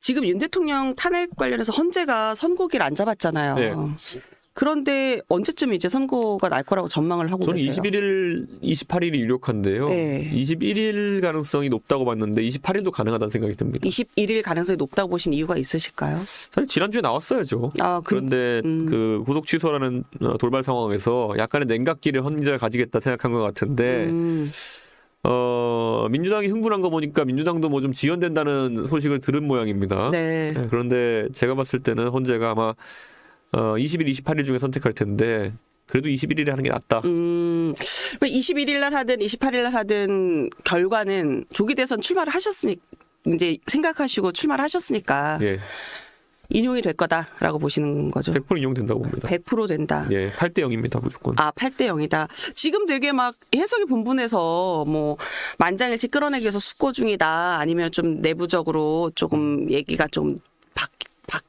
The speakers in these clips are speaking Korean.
지금 윤 대통령 탄핵 관련해서 헌재가 선고기를 안 잡았잖아요. 네. 그런데 언제쯤 이제 선고가 날 거라고 전망을 하고 저는 계세요? 21일, 28일이 유력한데요. 네. 21일 가능성이 높다고 봤는데 28일도 가능하다는 생각이 듭니다. 21일 가능성이 높다고 보신 이유가 있으실까요? 사실 지난주에 나왔어야죠. 그런데 그 구속 취소라는 돌발 상황에서 약간의 냉각기를 헌재가 가지겠다 생각한 것 같은데 민주당이 흥분한 거 보니까 민주당도 뭐 좀 지연된다는 소식을 들은 모양입니다. 네. 그런데 제가 봤을 때는 헌재가 아마 20일, 28일 중에 선택할 텐데 그래도 21일에 하는 게 낫다. 21일 날 하든 28일 날 하든 결과는 조기 대선 출마를 하셨으니까 이제 생각하시고 출마를 하셨으니까 예. 인용이 될 거다라고 보시는 거죠. 100% 인용된다고 봅니다. 100% 된다. 예, 8대 0입니다, 무조건. 8대 0이다. 지금 되게 막 해석이 분분해서 뭐 만장일치 끌어내기 위해서 숙고 중이다. 아니면 좀 내부적으로 조금 얘기가 좀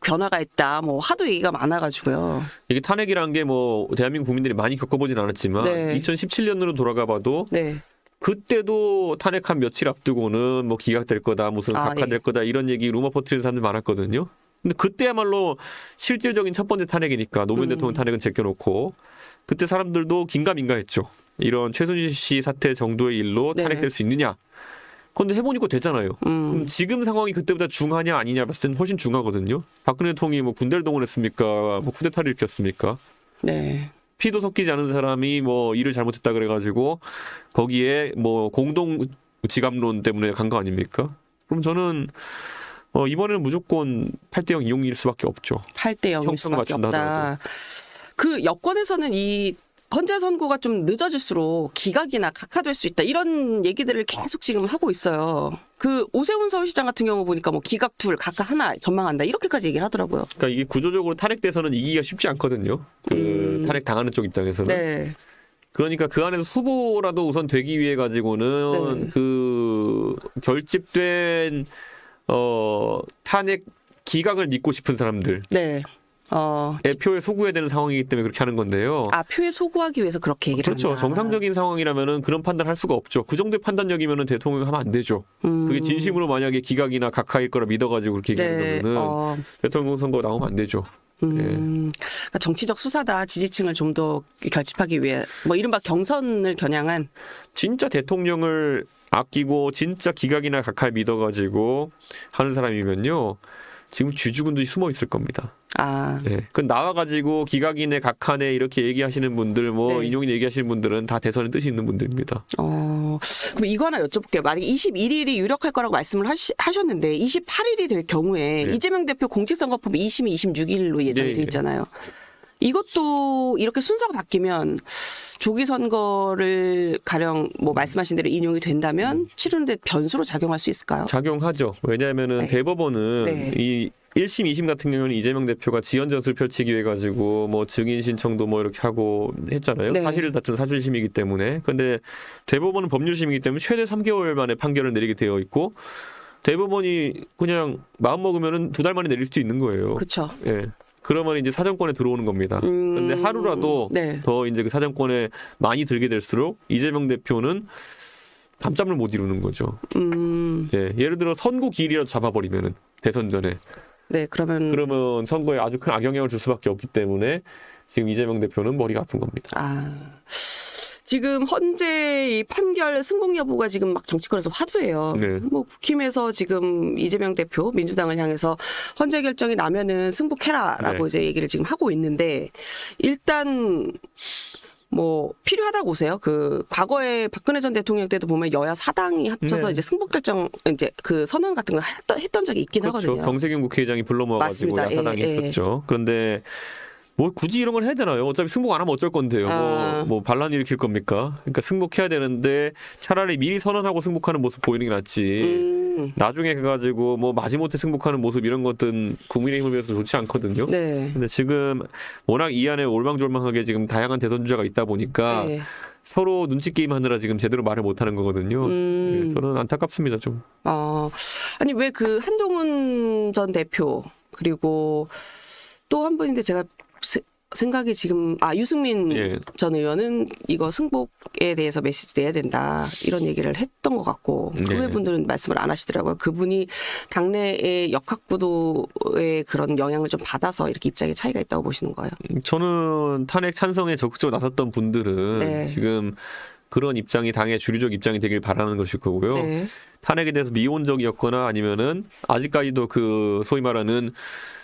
변화가 있다. 뭐 하도 얘기가 많아가지고요. 이게 탄핵이라는 게 뭐 대한민국 국민들이 많이 겪어보진 않았지만 네. 2017년으로 돌아가봐도 네. 그때도 탄핵한 며칠 앞두고는 뭐 기각될 거다, 무슨 각하될 예. 거다 이런 얘기 루머 퍼뜨리는 사람들 많았거든요. 근데 그때야말로 실질적인 첫 번째 탄핵이니까 노무현 대통령 탄핵은 제껴놓고 그때 사람들도 긴가민가했죠. 이런 최순실 씨 사태 정도의 일로 네. 탄핵될 수 있느냐. 그런데 해보니까 되잖아요. 그럼 지금 상황이 그때보다 중하냐 아니냐 봤을 때는 훨씬 중하거든요. 박근혜 대통령이 뭐 군대를 동원했습니까? 뭐 쿠데타를 일으켰습니까? 네. 피도 섞이지 않은 사람이 뭐 일을 잘못했다 그래가지고 거기에 뭐 공동 지감론 때문에 간 거 아닙니까? 그럼 저는 이번에는 무조건 8대 0 이용일 수밖에 없죠. 8대 0일 형평을 수밖에 맞춘다 없다. 하더라도. 그 여권에서는 이 헌재 선고가 좀 늦어질수록 기각이나 각하될 수 있다. 이런 얘기들을 계속 지금 하고 있어요. 그 오세훈 서울시장 같은 경우 보니까 뭐 기각 둘, 각하 하나 전망한다. 이렇게까지 얘기를 하더라고요. 그러니까 이게 구조적으로 탄핵돼서는 이기기가 쉽지 않거든요. 그 탄핵 당하는 쪽 입장에서는. 네. 그러니까 그 안에서 후보라도 우선 되기 위해 가지고는 네. 그 결집된 탄핵 기각을 믿고 싶은 사람들. 네. 표에 소구해야 되는 상황이기 때문에 그렇게 하는 건데요. 표에 소구하기 위해서 그렇게 얘기를 그렇죠. 한다. 정상적인 상황이라면은 그런 판단을 할 수가 없죠. 그 정도의 판단력이면은 대통령이 하면 안 되죠. 그게 진심으로 만약에 기각이나 각하일 거라 믿어가지고 그렇게 얘기하는 거면은 대통령 선거 나오면 안 되죠. 그러니까 정치적 수사다. 지지층을 좀 더 결집하기 위해 뭐 이른바 경선을 겨냥한. 진짜 대통령을 아끼고 진짜 기각이나 각하를 믿어가지고 하는 사람이면요. 지금 쥐죽은듯이 숨어 있을 겁니다. 네. 그 나와가지고 기각이네 각하네 이렇게 얘기하시는 분들 뭐 네. 인용이네 얘기하시는 분들은 다 대선에 뜻이 있는 분들입니다. 그럼 이거 하나 여쭤볼게요. 만약에 21일이 유력할 거라고 말씀을 하셨는데 28일이 될 경우에 네. 이재명 대표 공직선거법 2심이 26일로 예정이 네. 돼 있잖아요. 이것도 이렇게 순서가 바뀌면 조기 선거를 가령 뭐 말씀하신 대로 인용이 된다면 치르는데 변수로 작용할 수 있을까요? 작용하죠. 왜냐하면은 네. 대법원은 네. 이 1심, 2심 같은 경우는 이재명 대표가 지연 전술 펼치기 위해 가지고 뭐 증인 신청도 뭐 이렇게 하고 했잖아요. 네. 사실을 다툰 사실심이기 때문에. 그런데 대법원은 법률심이기 때문에 최대 3개월 만에 판결을 내리게 되어 있고 대법원이 그냥 마음 먹으면은 2달 만에 내릴 수도 있는 거예요. 그렇죠. 예. 그러면 이제 사정권에 들어오는 겁니다. 그런데 하루라도 네. 더 이제 그 사정권에 많이 들게 될수록 이재명 대표는 밤잠을 못 이루는 거죠. 예. 예를 들어 선고 기일이라도 잡아버리면은 대선 전에. 네, 그러면 선거에 아주 큰 악영향을 줄 수밖에 없기 때문에 지금 이재명 대표는 머리가 아픈 겁니다. 지금 헌재 이 판결 승복 여부가 지금 막 정치권에서 화두예요. 네. 뭐 국힘에서 지금 이재명 대표 민주당을 향해서 헌재 결정이 나면은 승복해라라고 네. 이제 얘기를 지금 하고 있는데 일단 뭐 필요하다고 보세요. 그 과거에 박근혜 전 대통령 때도 보면 여야 사당이 합쳐서 네. 이제 승복 결정 이제 그 선언 같은 거 했던 적이 있긴 그렇죠. 하거든요. 정세균 국회의장이 불러 모아가지고 맞습니다. 야사당이 예, 했었죠. 그런데 뭐 굳이 이런 걸 해야 되나요? 어차피 승복 안 하면 어쩔 건데요. 뭐 반란 일으킬 겁니까? 그러니까 승복해야 되는데 차라리 미리 선언하고 승복하는 모습 보이는 게 낫지. 나중에 가가지고 뭐 마지못해 승복하는 모습 이런 것들은 국민의힘을 위해서 좋지 않거든요. 네. 근데 지금 워낙 이 안에 올망졸망하게 지금 다양한 대선 주자가 있다 보니까 네. 서로 눈치 게임 하느라 지금 제대로 말을 못하는 거거든요. 예, 저는 안타깝습니다 좀. 아니 왜 그 한동훈 전 대표 그리고 또 한 분인데 제가 생각이 지금 유승민 예. 전 의원은 이거 승복에 대해서 메시지 내야 된다 이런 얘기를 했던 것 같고 그 네. 외 분들은 말씀을 안 하시더라고요. 그분이 당내의 역학구도의 그런 영향을 좀 받아서 이렇게 입장의 차이가 있다고 보시는 거예요. 저는 탄핵 찬성에 적극적으로 나섰던 분들은 네. 지금 그런 입장이 당의 주류적 입장이 되길 바라는 것일 거고요. 네. 탄핵에 대해서 미온적이었거나 아니면은 아직까지도 그 소위 말하는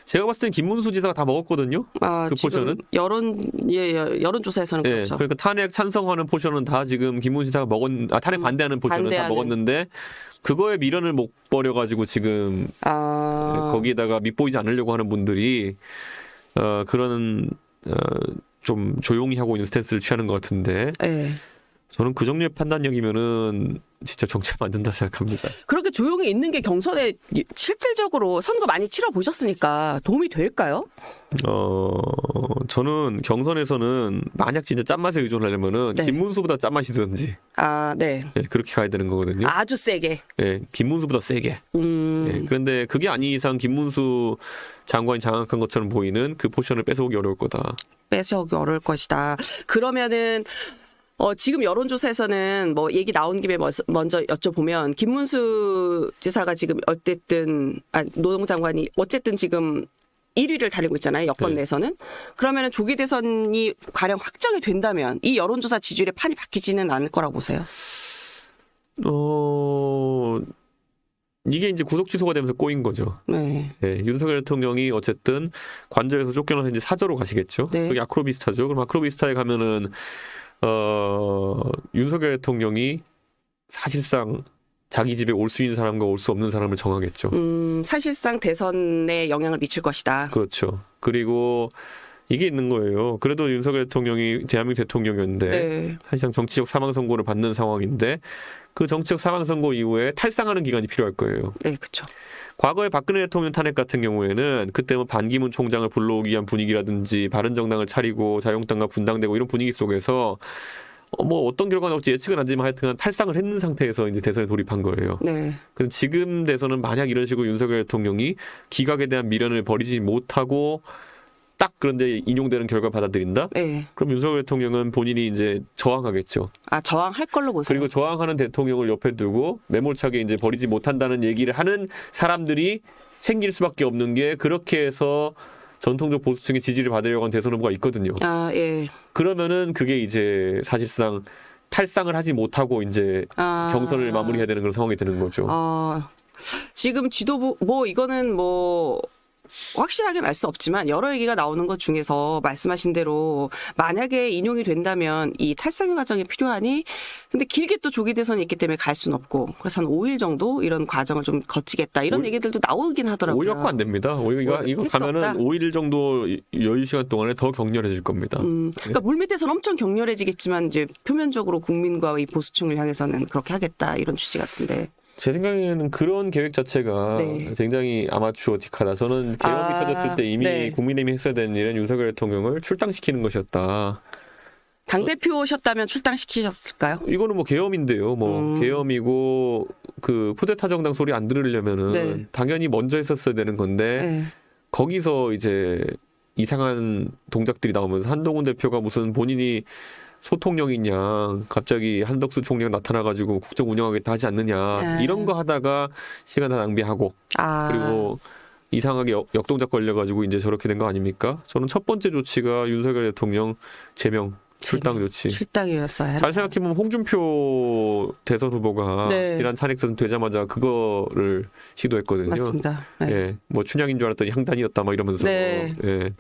제가 봤을 땐 김문수 지사가 다 먹었거든요. 그 지금 포션은. 여론조사에서는 예, 그렇죠. 그러니까 탄핵 찬성하는 포션은 다 지금 김문수 지사가 탄핵 반대하는 포션은 다 반대하는. 먹었는데 그거에 미련을 못 버려가지고 지금 거기에다가 밑보이지 않으려고 하는 분들이 그런 좀 조용히 하고 있는 스탠스를 취하는 것 같은데 네. 저는 그 종류의 판단력이면은 진짜 정치 만든다 생각합니다. 그렇게 조용히 있는 게 경선에 실질적으로 선거 많이 치러 보셨으니까 도움이 될까요? 저는 경선에서는 만약 진짜 짠맛에 의존하려면은 네. 김문수보다 짠맛이든지 네. 예, 그렇게 가야 되는 거거든요. 아주 세게. 예, 김문수보다 세게. 예, 그런데 그게 아닌 이상 김문수 장관이 장악한 것처럼 보이는 그 포션을 뺏어오기 어려울 거다. 뺏어오기 어려울 것이다. 그러면은 지금 여론조사에서는 뭐 얘기 나온 김에 먼저 여쭤보면 김문수 지사가 지금 어쨌든 노동장관이 어쨌든 지금 1위를 달리고 있잖아요. 여권 네. 내에서는. 그러면은 조기 대선이 가령 확정이 된다면 이 여론조사 지지율의 판이 바뀌지는 않을 거라고 보세요. 이게 이제 구속 취소가 되면서 꼬인 거죠. 네. 예, 윤석열 대통령이 어쨌든 관저에서 쫓겨나서 이제 사저로 가시겠죠. 네. 그게 아크로비스타죠. 그럼 아크로비스타에 가면은 윤석열 대통령이 사실상 자기 집에 올 수 있는 사람과 올 수 없는 사람을 정하겠죠. 사실상 대선에 영향을 미칠 것이다. 그렇죠. 그리고 이게 있는 거예요. 그래도 윤석열 대통령이 대한민국 대통령이었는데 네. 사실상 정치적 사망 선고를 받는 상황인데 그 정치적 사망 선고 이후에 탈상하는 기간이 필요할 거예요. 네, 그렇죠. 과거에 박근혜 대통령 탄핵 같은 경우에는 그때 뭐 반기문 총장을 불러오기 위한 분위기라든지 바른정당을 차리고 자유한국당과 분당되고 이런 분위기 속에서 뭐 어떤 결과가 나올지 예측은 안 되지만 하여튼 탈상을 했는 상태에서 이제 대선에 돌입한 거예요. 네. 근데 지금 대선은 만약 이런 식으로 윤석열 대통령이 기각에 대한 미련을 버리지 못하고 딱 그런데 인용되는 결과 받아들인다? 네. 그럼 윤석열 대통령은 본인이 이제 저항하겠죠. 저항할 걸로 보세요. 그리고 저항하는 대통령을 옆에 두고 매몰차게 이제 버리지 못한다는 얘기를 하는 사람들이 생길 수밖에 없는 게 그렇게 해서 전통적 보수층의 지지를 받으려고 하는 대선 후보가 있거든요. 예. 그러면은 그게 이제 사실상 탈상을 하지 못하고 이제 경선을 마무리해야 되는 그런 상황이 되는 거죠. 지금 지도부 이거는 확실하게 알 수 없지만 여러 얘기가 나오는 것 중에서 말씀하신 대로 만약에 인용이 된다면 이 탈상의 과정이 필요하니 근데 길게 또 조기 대선이 있기 때문에 갈 수는 없고 그래서 한 5일 정도 이런 과정을 좀 거치겠다 이런 얘기들도 나오긴 하더라고요. 5일 갖고 안 됩니다. 이거 가면은 없다. 5일 정도 여유 시간 동안에 더 격렬해질 겁니다. 그러니까 물밑에서는 엄청 격렬해지겠지만 이제 표면적으로 국민과 이 보수층을 향해서는 그렇게 하겠다 이런 취지 같은데. 제 생각에는 그런 계획 자체가 네. 굉장히 아마추어틱하다. 저는 계엄이 터졌을 때 이미 네. 국민의힘이 했어야 되는 일은 윤석열 대통령을 출당시키는 것이었다. 당대표셨다면 출당시키셨을까요? 이거는 뭐 계엄인데요. 계엄이고 그 쿠데타 정당 소리 안 들으려면은 네. 당연히 먼저 했었어야 되는 건데 네. 거기서 이제 이상한 동작들이 나오면서 한동훈 대표가 무슨 본인이 소통령인 양 갑자기 한덕수 총리가 나타나가지고 국정 운영하겠다 하지 않느냐 이런 거 하다가 시간 다 낭비하고 그리고 이상하게 역동작 걸려가지고 이제 저렇게 된 거 아닙니까? 저는 첫 번째 조치가 윤석열 대통령 제명 출당 조치. 출당이었어요. 잘 생각해보면 홍준표 대선 후보가 네. 지난 탄핵선 되자마자 그거를 시도했거든요. 맞습니다. 네. 예, 뭐 춘향인 줄 알았더니 향단이었다 막 이러면서. 네. 예.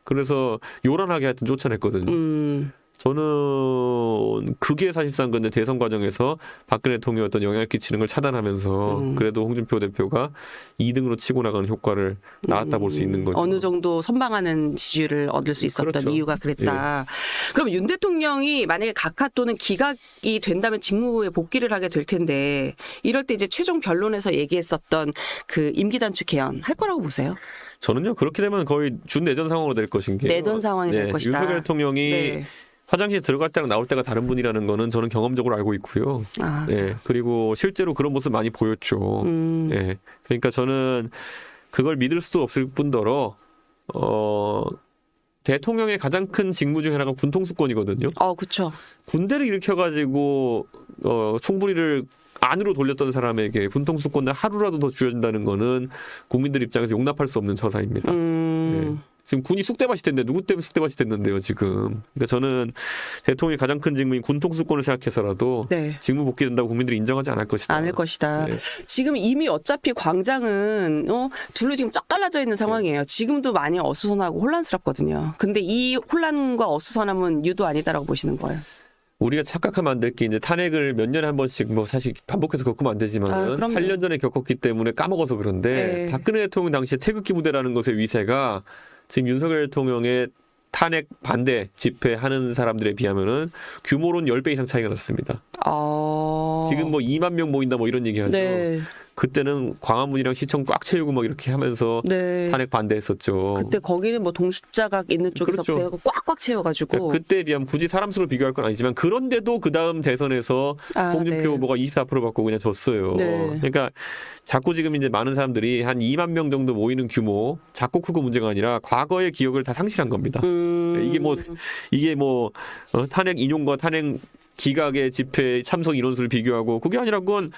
그래서 요란하게 하여튼 쫓아냈거든요. 저는 그게 사실상 근데 대선 과정에서 박근혜 대통령이 어떤 영향을 끼치는 걸 차단하면서 그래도 홍준표 대표가 2등으로 치고 나가는 효과를 나왔다 볼 수 있는 거죠. 어느 정도 선방하는 지지율을 얻을 수 있었던 그렇죠. 이유가 그랬다. 그럼 윤 대통령이 만약에 각하 또는 기각이 된다면 직무에 복귀를 하게 될 텐데 이럴 때 이제 최종 변론에서 얘기했었던 그 임기 단축 개헌 할 거라고 보세요? 저는요 그렇게 되면 거의 준내전 상황으로 될 것인 게 내전 상황이 될 것이다. 윤석열 대통령이 화장실 들어갈 때랑 나올 때가 다른 분이라는 거는 저는 경험적으로 알고 있고요. 예. 그리고 실제로 그런 모습 많이 보였죠. 예. 그러니까 저는 그걸 믿을 수도 없을 뿐더러 대통령의 가장 큰 직무 중에 하나가 군통수권이거든요. 그렇죠. 군대를 일으켜가지고 총부리를 안으로 돌렸던 사람에게 군통수권을 하루라도 더 쥐어준다는 거는 국민들 입장에서 용납할 수 없는 처사입니다. 네. 지금 군이 쑥대밭이 됐는데 누구 때문에 쑥대밭이 됐는데요 지금. 그러니까 저는 대통령의 가장 큰 직무인 군통수권을 생각해서라도 네. 직무 복귀된다고 국민들이 인정하지 않을 것이다. 않을 것이다. 네. 지금 이미 어차피 광장은 둘로 지금 쫙 갈라져 있는 상황이에요. 지금도 많이 어수선하고 혼란스럽거든요. 근데 이 혼란과 어수선함은 유도 아니다라고 보시는 거예요. 우리가 착각하면 안 될 게 이제 탄핵을 몇 년에 한 번씩 뭐 사실 반복해서 겪으면 안 되지만 그럼요. 8년 전에 겪었기 때문에 까먹어서 그런데 네. 박근혜 대통령 당시에 태극기 부대라는 것의 위세가 지금 윤석열 대통령의 탄핵 반대 집회하는 사람들에 비하면은 규모로는 10배 이상 차이가 났습니다. 지금 뭐 2만 명 모인다 뭐 이런 얘기 하죠. 네. 그때는 광화문이랑 시청 꽉 채우고 막 이렇게 하면서 네. 탄핵 반대했었죠. 그때 거기는 뭐 동십자가 있는 쪽에서부터 그렇죠. 꽉꽉 채워가지고. 그러니까 그때에 비하면 굳이 사람 수로 비교할 건 아니지만 그런데도 그 다음 대선에서 홍준표 네. 후보가 24% 받고 그냥 졌어요. 네. 그러니까 자꾸 지금 이제 많은 사람들이 한 2만 명 정도 모이는 규모 작고 크고 문제가 아니라 과거의 기억을 다 상실한 겁니다. 이게 뭐 탄핵 인용과 탄핵 기각의 집회 참석 인원수를 비교하고 그게 아니라 그건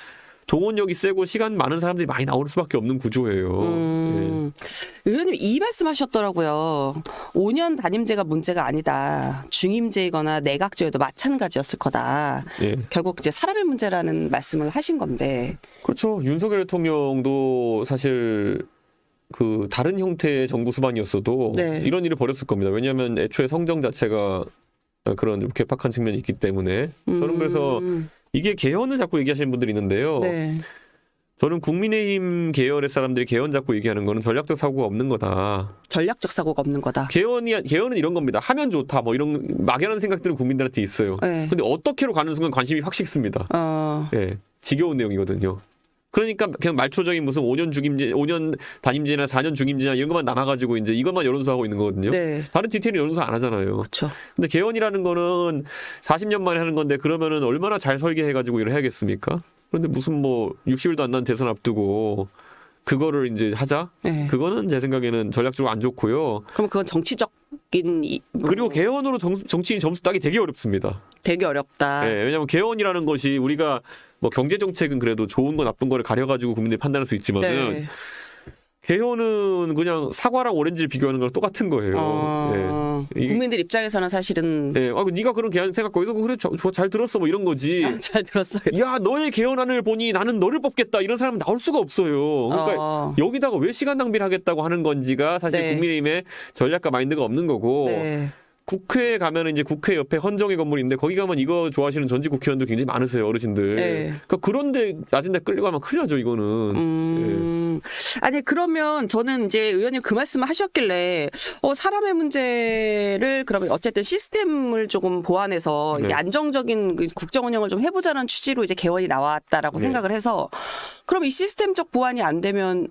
동원력이 세고 시간 많은 사람들이 많이 나올 수밖에 없는 구조예요. 의원님 이 말씀하셨더라고요. 5년 단임제가 문제가 아니다. 중임제이거나 내각제여도 마찬가지였을 거다. 예. 결국 이제 사람의 문제라는 말씀을 하신 건데. 그렇죠. 윤석열 대통령도 사실 그 다른 형태의 정부 수반이었어도 네. 이런 일을 벌였을 겁니다. 왜냐하면 애초에 성정 자체가 그런 좀 괴팍한 측면이 있기 때문에 저는 그래서 이게 개헌을 자꾸 얘기하시는 분들이 있는데요. 네. 저는 국민의힘 계열의 사람들이 개헌 자꾸 얘기하는 거는 전략적 사고가 없는 거다. 전략적 사고가 없는 거다. 개헌은 이런 겁니다. 하면 좋다. 뭐 이런 막연한 생각들은 국민들한테 있어요. 네. 근데 어떻게로 가는 순간 관심이 확 식습니다. 예, 지겨운 내용이거든요. 그러니까 그냥 말초적인 무슨 5년 중임제, 5년 단임제나 4년 중임제나 이런 것만 남아가지고 이제 이것만 여론조사하고 있는 거거든요. 네. 다른 디테일은 여론조사 안 하잖아요. 그렇죠. 근데 개헌이라는 거는 40년 만에 하는 건데 그러면은 얼마나 잘 설계해가지고 일을 해야겠습니까? 그런데 무슨 뭐 60일도 안 난 대선 앞두고 그거를 이제 하자? 네. 그거는 제 생각에는 전략적으로 안 좋고요. 그럼 그건 정치적인 그리고 개헌으로 정치인 점수 따기 되게 어렵습니다. 되게 어렵다. 네, 왜냐하면 개헌이라는 것이 우리가 뭐 경제 정책은 그래도 좋은 거 나쁜 거를 가려가지고 국민들이 판단할 수 있지만은 네. 개헌은 그냥 사과랑 오렌지를 비교하는 거랑 똑같은 거예요. 네. 국민들 입장에서는 사실은 네. 네가 그런 개헌 생각 거기서 그래 잘 들었어 뭐 이런 거지. 잘 들었어요. 야 너의 개헌안을 보니 나는 너를 뽑겠다 이런 사람은 나올 수가 없어요. 그러니까 여기다가 왜 시간 낭비를 하겠다고 하는 건지가 사실 네. 국민의힘의 전략과 마인드가 없는 거고. 네. 국회에 가면 이제 국회 옆에 헌정의 건물인데 거기 가면 이거 좋아하시는 전직 국회의원들 굉장히 많으세요 어르신들. 네. 그러니까 그런데 낮은 데 끌려가면 큰일 나죠 이거는. 네. 아니 그러면 저는 이제 의원님 그 말씀을 하셨길래 사람의 문제를 그러면 어쨌든 시스템을 조금 보완해서 네. 이게 안정적인 그 국정 운영을 좀 해보자는 취지로 이제 개헌이 나왔다라고 네. 생각을 해서 그럼 이 시스템적 보완이 안 되면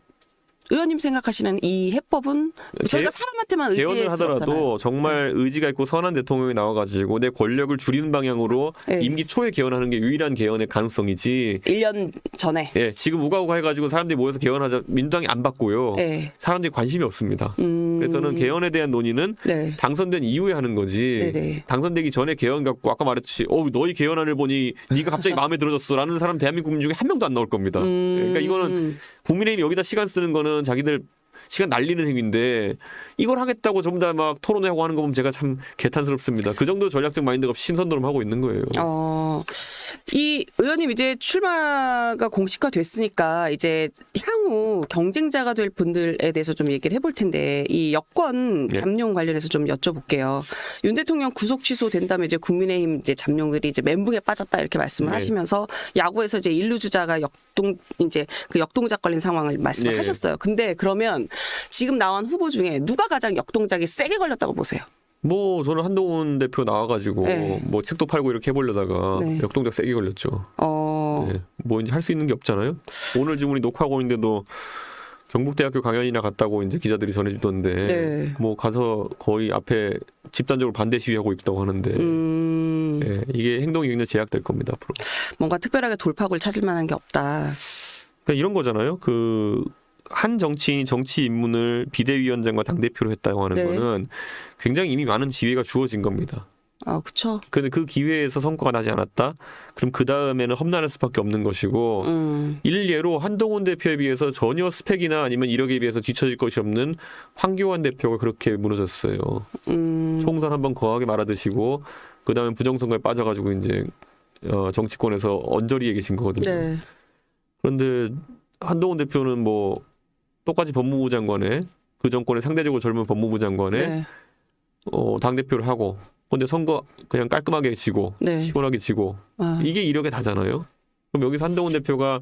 의원님 생각하시는 이 해법은 저희가 사람한테만 의지해 개헌을 하더라도 정말 의지가 있고 선한 대통령이 나와가지고 내 권력을 줄이는 방향으로 네. 임기 초에 개헌하는 게 유일한 개헌의 가능성이지. 1년 전에. 예, 지금 우가우가 해가지고 사람들이 모여서 개헌하자 민주당이 안 받고요. 네. 사람들이 관심이 없습니다. 그래서 저는 개헌에 대한 논의는 네. 당선된 이후에 하는 거지. 네네. 당선되기 전에 개헌 갖고 아까 말했듯이 너희 개헌안을 보니 네가 갑자기 마음에 들어졌어라는 사람 대한민국 국민 중에 한 명도 안 나올 겁니다. 그러니까 이거는 국민의힘이 여기다 시간 쓰는 거는 자기들 시간 날리는 행위인데 이걸 하겠다고 전부 다 막 토론회하고 하는 거 보면 제가 참 개탄스럽습니다. 그 정도 전략적 마인드가 없이 신선도름 하고 있는 거예요. 이 의원님 이제 출마가 공식화됐으니까 이제 향후 경쟁자가 될 분들에 대해서 좀 얘기를 해볼 텐데 이 여권 잠룡 관련해서 좀 여쭤볼게요. 윤 대통령 구속 취소된다면 이제 국민의힘 이제 잠룡들이 이제 멘붕에 빠졌다 이렇게 말씀을 하시면서 야구에서 이제 일루주자가 그 역동작 걸린 상황을 말씀을 하셨어요. 근데 그러면 지금 나온 후보 중에 누가 가장 역동작이 세게 걸렸다고 보세요? 뭐 저는 한동훈 대표 나와가지고 뭐 책도 팔고 이렇게 해보려다가 역동작 세게 걸렸죠. 뭐 이제 할 수 있는 게 없잖아요. 오늘 지금 우리 녹화하고 있는데도 경북대학교 강연이나 갔다고 이제 기자들이 전해주던데 뭐 가서 거의 앞에 집단적으로 반대 시위하고 있다고 하는데 이게 행동이 굉장히 제약될 겁니다 앞으로. 뭔가 특별하게 돌파구를 찾을 만한 게 없다. 그러니까 이런 거잖아요. 한 정치인이 정치 입문을 비대위원장과 당대표로 했다고 하는 네. 거는 굉장히 이미 많은 기회가 주어진 겁니다. 아, 그쵸. 근데 그 기회에서 성과가 나지 않았다? 그럼 그 다음에는 험난할 수밖에 없는 것이고 일례로 한동훈 대표에 비해서 전혀 스펙이나 아니면 이력에 비해서 뒤처질 것이 없는 황교안 대표가 그렇게 무너졌어요. 총선 한번 거하게 말아드시고 그 다음에 부정선거에 빠져가지고 이제 정치권에서 언저리에 계신 거거든요. 네. 그런데 한동훈 대표는 뭐 똑같이 법무부 장관에 그 정권의 상대적으로 젊은 법무부 장관에 네. 당대표를 하고 근데 선거 그냥 깔끔하게 지고 네. 시원하게 지고 아. 이게 이력에 다잖아요. 그럼 여기서 한동훈 대표가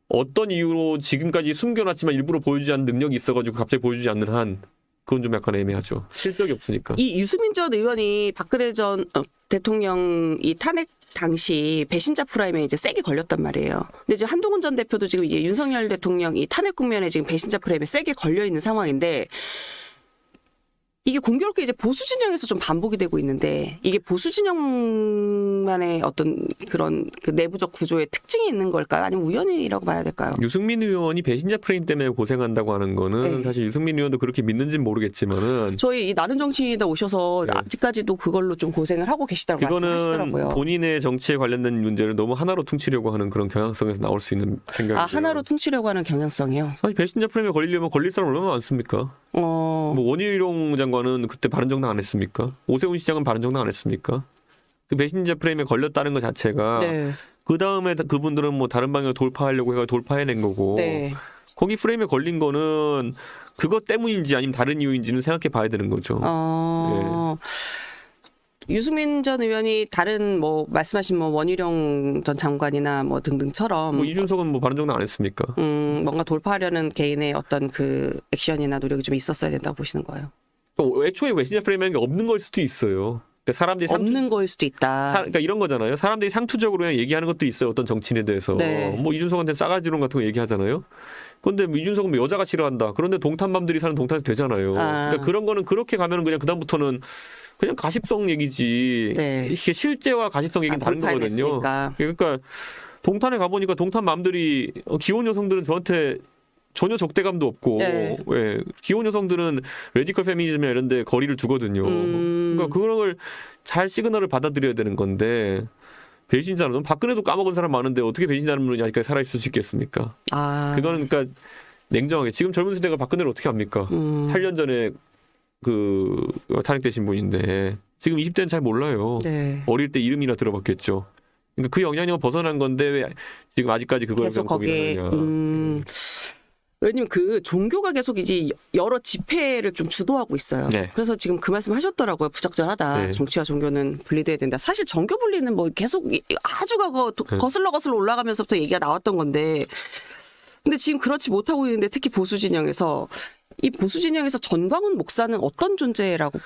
어떤 이유로 지금까지 숨겨놨지만 일부러 보여주지 않는 능력이 있어가지고 갑자기 보여주지 않는 한 그건 좀 약간 애매하죠. 실적이 없으니까. 이 유승민 전 의원이 박근혜 전 대통령 이 탄핵 당시 배신자 프라임에 이제 세게 걸렸단 말이에요. 근데 지금 한동훈 전 대표도 지금 이제 윤석열 대통령 이 탄핵 국면에 지금 배신자 프라임에 세게 걸려 있는 상황인데 이게 공교롭게 이제 보수 진영에서 좀 반복이 되고 있는데 이게 보수 진영만의 어떤 그런 그 내부적 구조의 특징이 있는 걸까요? 아니면 우연이라고 봐야 될까요? 유승민 의원이 배신자 프레임 때문에 고생한다고 하는 거는 네. 사실 유승민 의원도 그렇게 믿는지는 모르겠지만은 저희 이 나는 정치인이다 오셔서 네. 아직까지도 그걸로 좀 고생을 하고 계시다고 그거는 말씀하시더라고요. 본인의 정치에 관련된 문제를 너무 하나로 퉁치려고 하는 그런 경향성에서 나올 수 있는 생각이에요. 아, 하나로 퉁치려고 하는 경향성이요? 사실 배신자 프레임에 걸리려면 걸릴 사람 얼마나 많습니까? 뭐 원희룡 장관은 그때 바른정당 안 했습니까? 오세훈 시장은 바른정당 안 했습니까? 그 배신자 프레임에 걸렸다는 것 자체가 네. 그 다음에 그분들은 뭐 다른 방향을 돌파하려고 해가 돌파해낸 거고 네. 거기 프레임에 걸린 거는 그것 때문인지 아니면 다른 이유인지는 생각해 봐야 되는 거죠. 유승민 전 의원이 다른 뭐 말씀하신 뭐 원희룡 전 장관이나 뭐 등등처럼 뭐 이준석은 뭐 바른정당 안 했습니까? 뭔가 돌파하려는 개인의 어떤 그 액션이나 노력이 좀 있었어야 된다고 보시는 거예요. 애초에 배신자 프레임이라는 게 없는 걸 수도 있어요. 그러니까 사람들이 없는 거일 수도 있다. 그러니까 이런 거잖아요. 사람들이 상투적으로 그냥 얘기하는 것도 있어요. 어떤 정치인에 대해서. 네. 뭐 이준석한테 싸가지론 같은 거 얘기하잖아요. 그런데 뭐 이준석은 뭐 여자가 싫어한다. 그런데 동탄맘들이 사는 동탄에서 되잖아요. 그러니까 그런 거는 그렇게 가면은 그냥 그다음부터는 그냥 가십성 얘기지. 네. 이게 실제와 가십성 얘기는 다른 거거든요. 돌파해냈으니까. 그러니까 동탄에 가보니까 동탄맘들이 기혼 여성들은 저한테 전혀 적대감도 없고 네. 예, 기혼 여성들은 레디컬 페미니즘이나 이런 데 거리를 두거든요. 그러니까 그런 걸 잘 시그널을 받아들여야 되는 건데 배신자는 박근혜도 까먹은 사람 많은데 어떻게 배신자는 분이 아직까지 살아있을 수 있겠습니까? 그거는 그러니까 냉정하게 지금 젊은 세대가 박근혜를 어떻게 합니까? 8년 전에 그 탄핵되신 분인데 지금 20대는 잘 몰라요. 네. 어릴 때 이름이나 들어봤겠죠. 그러니까 그 영향력은 벗어난 건데 왜 지금 아직까지 그걸 계속 그냥 거기에 고민하느냐. 왜냐면 그 종교가 계속 이제 여러 집회를 좀 주도하고 있어요. 네. 그래서 지금 그 말씀 하셨더라고요. 부적절하다. 네. 정치와 종교는 분리돼야 된다. 사실 정교 분리는 뭐 계속 아주 거슬러 올라가면서부터 얘기가 나왔던 건데 근데 지금 그렇지 못하고 있는데 특히 보수 진영에서 이 보수 진영에서 전광훈 목사는 어떤 존재라고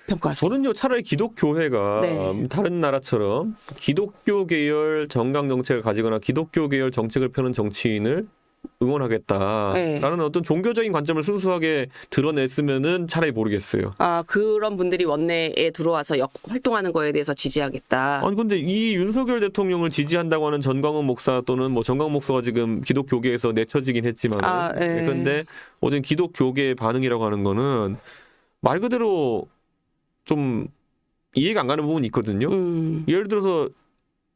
평가하세요? 저는요 차라리 기독교회가 네. 다른 나라처럼 기독교 계열 정강 정책을 가지거나 기독교 계열 정책을 펴는 정치인을 응원하겠다라는 네. 어떤 종교적인 관점을 순수하게 드러냈으면은 차라리 모르겠어요. 아, 그런 분들이 원내에 들어와서 활동하는 거에 대해서 지지하겠다. 아니 근데 이 윤석열 대통령을 지지한다고 하는 전광훈 목사 또는 뭐 전광훈 목사가 지금 기독교계에서 내쳐지긴 했지만 네. 그런데 어제 기독교계의 반응이라고 하는 거는 말 그대로 좀 이해가 안 가는 부분이 있거든요. 예를 들어서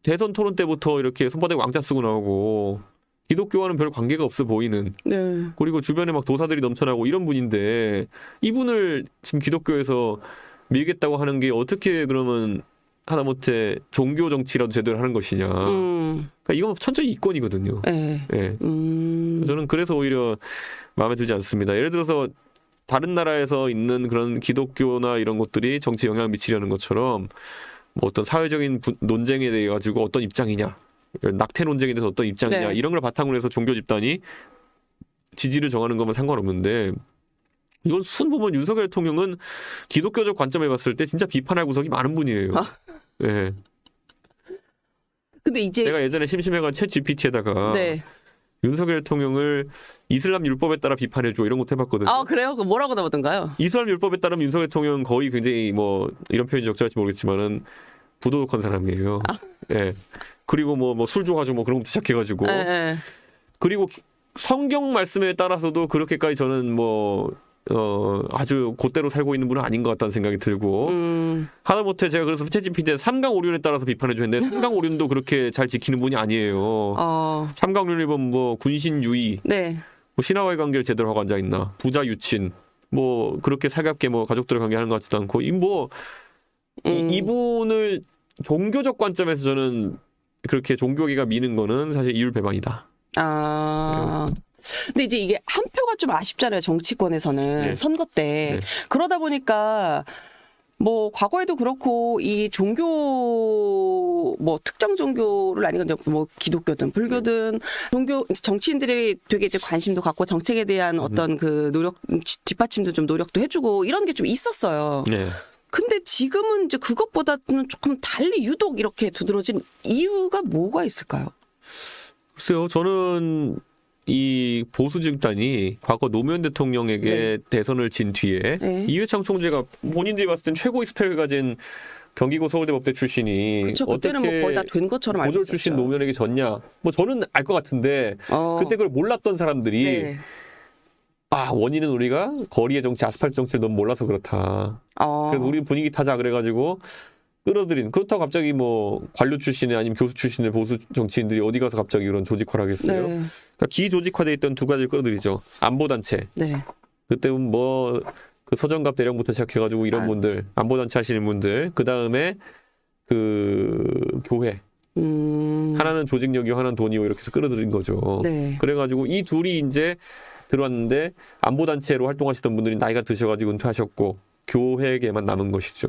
대선 토론 때부터 이렇게 손바닥에 왕자 쓰고 나오고 기독교와는 별 관계가 없어 보이는 네. 그리고 주변에 막 도사들이 넘쳐나고 이런 분인데 이분을 지금 기독교에서 밀겠다고 하는 게 어떻게 그러면 하다못해 종교 정치라도 제대로 하는 것이냐. 그러니까 이건 천천히 이권이거든요. 네. 예. 저는 그래서 오히려 마음에 들지 않습니다. 예를 들어서 다른 나라에서 있는 그런 기독교나 이런 것들이 정치에 영향을 미치려는 것처럼 뭐 어떤 사회적인 논쟁에 대해 가지고 어떤 입장이냐. 낙태 논쟁에 대해서 어떤 입장이냐 네. 이런 걸 바탕으로 해서 종교 집단이 지지를 정하는 거면 상관없는데 이건 순 보면 윤석열 대통령은 기독교적 관점에 봤을 때 진짜 비판할 구석이 많은 분이에요. 예. 근데 이제 제가 예전에 심심해가 챗 GPT에다가 네. 윤석열 대통령을 이슬람 율법에 따라 비판해줘 이런 것도 해봤거든요. 아, 그래요? 그 뭐라고 나오던가요? 이슬람 율법에 따르면 윤석열 대통령은 거의 굉장히 뭐 이런 표현이 적절할지 모르겠지만은 부도덕한 사람이에요. 예. 그리고 뭐 술 줘가지고 뭐 그런 것도 시작해가지고 네. 그리고 성경 말씀에 따라서도 그렇게까지 저는 아주 곧대로 살고 있는 분은 아닌 것 같다는 생각이 들고 하다못해 제가 그래서 챗GPT에 삼강오륜에 따라서 비판해 주는데 삼강오륜도 그렇게 잘 지키는 분이 아니에요. 삼강오륜을 보면 뭐 군신유의, 네. 뭐 신하와의 관계를 제대로 하고 앉아 있나, 부자 유친, 뭐 그렇게 살갑게 뭐 가족들을 관계하는 것 같지도 않고 이분을 종교적 관점에서 저는 그렇게 종교계가 미는 거는 사실 이율배반이다. 근데 이제 이게 한 표가 좀 아쉽잖아요. 정치권에서는 네. 선거 때. 네. 그러다 보니까 뭐 과거에도 그렇고 이 종교 뭐 특정 종교를 아니건 뭐 기독교든 불교든 종교 정치인들이 되게 이제 관심도 갖고 정책에 대한 어떤 그 노력 뒷받침도 좀 노력도 해주고 이런 게 좀 있었어요. 네. 근데 지금은 이제 그것보다는 조금 달리 유독 이렇게 두드러진 이유가 뭐가 있을까요? 글쎄요, 저는 이 보수 집단이 과거 노무현 대통령에게 대선을 진 뒤에 이회창 총재가 본인들이 봤을 땐 최고의 스펙을 가진 경기고 서울대 법대 출신이 그쵸, 그때는 어떻게 뭐 거의 다 된 것처럼 알고 고졸 출신 있었죠. 노무현에게 졌냐? 뭐 저는 알 것 같은데 그때 그걸 몰랐던 사람들이 원인은 우리가 거리의 정치, 아스팔트 정치를 너무 몰라서 그렇다. 그래서 우리 분위기 타자 그래가지고 끌어들인. 그렇다고 갑자기 뭐 관료 출신이 아니면 교수 출신의 보수 정치인들이 어디 가서 갑자기 이런 조직화를 하겠어요? 그러니까 기조직화돼 있던 두 가지를 끌어들이죠. 안보단체. 그때는 뭐 그 서정갑 대령부터 시작해가지고 이런 분들, 안보단체 하시는 분들, 그 다음에 그 교회. 하나는 조직력이고 하나는 돈이고 이렇게 해서 끌어들인 거죠. 그래가지고 이 둘이 이제 들어왔는데 안보단체로 활동하시던 분들이 나이가 드셔가지고 은퇴하셨고 교회에게만 남은 것이죠.